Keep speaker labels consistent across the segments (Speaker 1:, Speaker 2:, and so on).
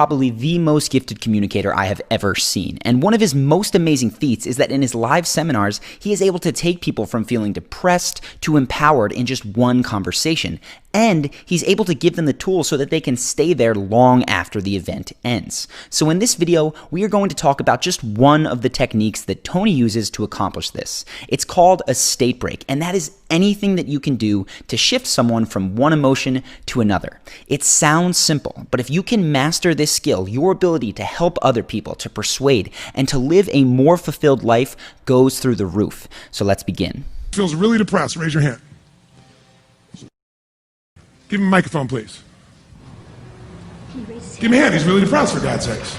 Speaker 1: probably the most gifted communicator I have ever seen. And one of his most amazing feats is that in his live seminars, he is able to take people from feeling depressed to empowered in just one conversation. And he's able to give them the tools so that they can stay there long after the event ends. So in this video, we are going to talk about just one of the techniques that Tony uses to accomplish this. It's called a state break, and that is anything that you can do to shift someone from one emotion to another. It sounds simple, but if you can master this skill, your ability to help other people, to persuade, and to live a more fulfilled life goes through the roof. So let's begin.
Speaker 2: Feels really depressed. Raise your hand. Give him a microphone, please. Give him a hand. He's really depressed, for God's sakes.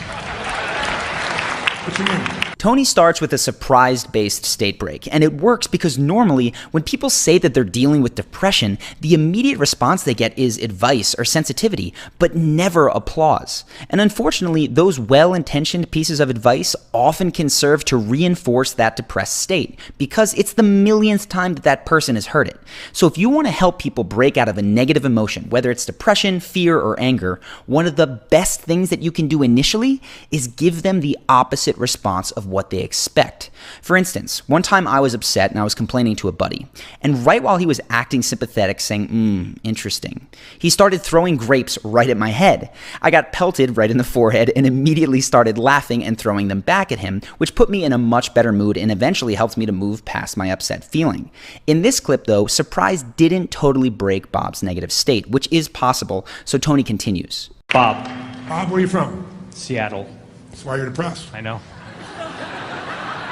Speaker 2: What's your name?
Speaker 1: Tony starts with a surprise-based state break, and it works because normally when people say that they're dealing with depression, the immediate response they get is advice or sensitivity, but never applause. And unfortunately, those well-intentioned pieces of advice often can serve to reinforce that depressed state because it's the millionth time that that person has heard it. So if you want to help people break out of a negative emotion, whether it's depression, fear, or anger, one of the best things that you can do initially is give them the opposite response of what they expect. For instance, one time I was upset and I was complaining to a buddy, and right while he was acting sympathetic, saying, interesting, he started throwing grapes right at my head. I got pelted right in the forehead and immediately started laughing and throwing them back at him, which put me in a much better mood and eventually helped me to move past my upset feeling. In this clip though, surprise didn't totally break Bob's negative state, which is possible, so Tony continues.
Speaker 3: Bob.
Speaker 2: Bob, where are you from?
Speaker 3: Seattle.
Speaker 2: That's why you're depressed.
Speaker 3: I know.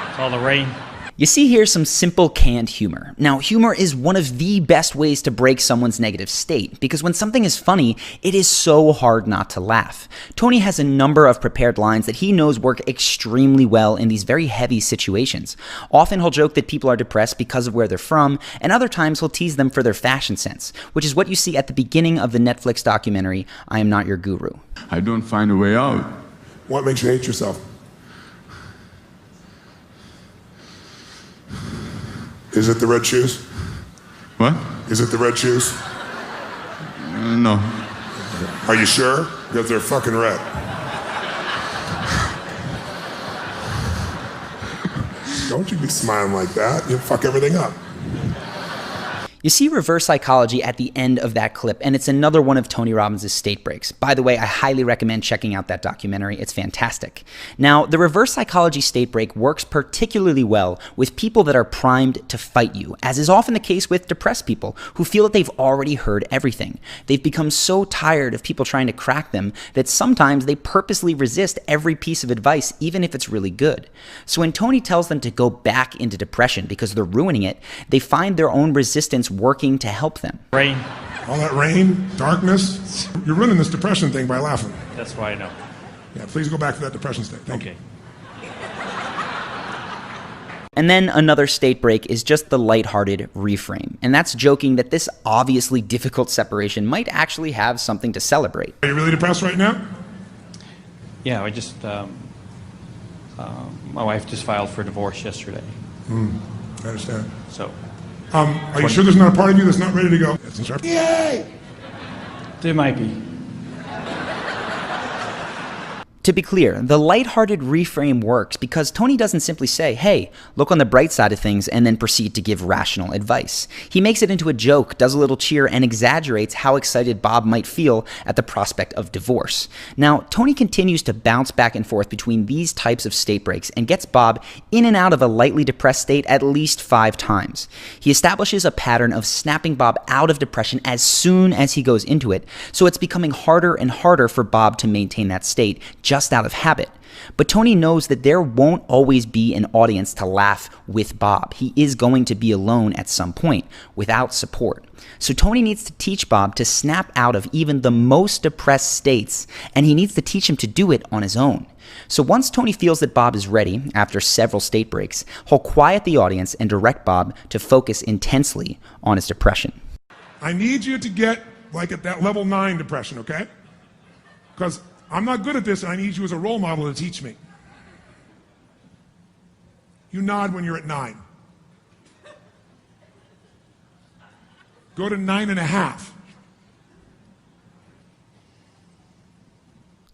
Speaker 3: It's all the rain.
Speaker 1: You see here some simple canned humor. Now, humor is one of the best ways to break someone's negative state, because when something is funny, it is so hard not to laugh. Tony has a number of prepared lines that he knows work extremely well in these very heavy situations. Often he'll joke that people are depressed because of where they're from, and other times he'll tease them for their fashion sense, which is what you see at the beginning of the Netflix documentary, I Am Not Your Guru.
Speaker 4: I don't find a way out.
Speaker 2: What makes you hate yourself? Is it the red shoes?
Speaker 4: What?
Speaker 2: Is it the red shoes?
Speaker 4: No.
Speaker 2: Are you sure? Because they're fucking red. Don't you be smiling like that. You'll fuck everything up.
Speaker 1: You see reverse psychology at the end of that clip, and it's another one of Tony Robbins' state breaks. By the way, I highly recommend checking out that documentary. It's fantastic. Now, the reverse psychology state break works particularly well with people that are primed to fight you, as is often the case with depressed people who feel that they've already heard everything. They've become so tired of people trying to crack them that sometimes they purposely resist every piece of advice, even if it's really good. So when Tony tells them to go back into depression because they're ruining it, they find their own resistance working to help them.
Speaker 3: Rain.
Speaker 2: All that rain, darkness. You're ruining this depression thing by laughing.
Speaker 3: That's why I know.
Speaker 2: Yeah, please go back to that depression state. Thank you.
Speaker 3: Okay.
Speaker 1: And then another state break is just the lighthearted reframe. And that's joking that this obviously difficult separation might actually have something to celebrate.
Speaker 2: Are you really depressed right now?
Speaker 3: Yeah, I just, my wife just filed for divorce yesterday.
Speaker 2: I understand.
Speaker 3: So,
Speaker 2: Are you sure there's not a part of you that's not ready to go? Yay!
Speaker 3: there might be.
Speaker 1: To be clear, the lighthearted reframe works because Tony doesn't simply say, hey, look on the bright side of things, and then proceed to give rational advice. He makes it into a joke, does a little cheer, and exaggerates how excited Bob might feel at the prospect of divorce. Now, Tony continues to bounce back and forth between these types of state breaks and gets Bob in and out of a lightly depressed state at least 5 times. He establishes a pattern of snapping Bob out of depression as soon as he goes into it, so it's becoming harder and harder for Bob to maintain that state, just out of habit. But Tony knows that there won't always be an audience to laugh with Bob. He is going to be alone at some point, without support. So Tony needs to teach Bob to snap out of even the most depressed states, and he needs to teach him to do it on his own. So once Tony feels that Bob is ready, after several state breaks, he'll quiet the audience and direct Bob to focus intensely on his depression.
Speaker 2: I need you to get like at that level 9 depression, okay? Because I'm not good at this, and I need you as a role model to teach me. You nod when you're at 9. Go to 9.5.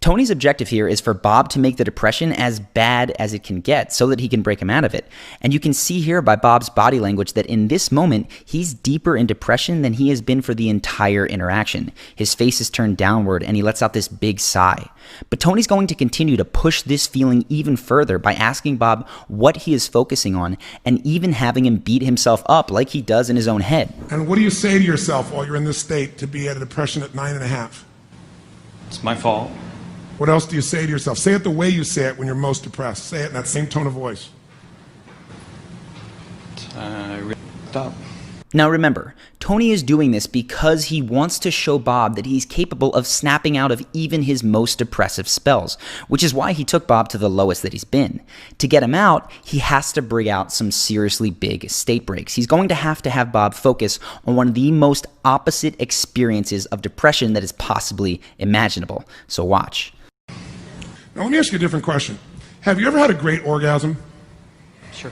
Speaker 1: Tony's objective here is for Bob to make the depression as bad as it can get so that he can break him out of it. And you can see here by Bob's body language that in this moment, he's deeper in depression than he has been for the entire interaction. His face is turned downward and he lets out this big sigh. But Tony's going to continue to push this feeling even further by asking Bob what he is focusing on and even having him beat himself up like he does in his own head.
Speaker 2: And what do you say to yourself while you're in this state to be at a depression at 9.5?
Speaker 3: It's my fault.
Speaker 2: What else do you say to yourself? Say it the way you say it when you're most depressed. Say it in that same tone of voice.
Speaker 3: I really f***ed up.
Speaker 1: Now remember, Tony is doing this because he wants to show Bob that he's capable of snapping out of even his most depressive spells, which is why he took Bob to the lowest that he's been. To get him out, he has to bring out some seriously big state breaks. He's going to have Bob focus on one of the most opposite experiences of depression that is possibly imaginable. So watch.
Speaker 2: Now let me ask you a different question. Have you ever had a great orgasm?
Speaker 3: Sure.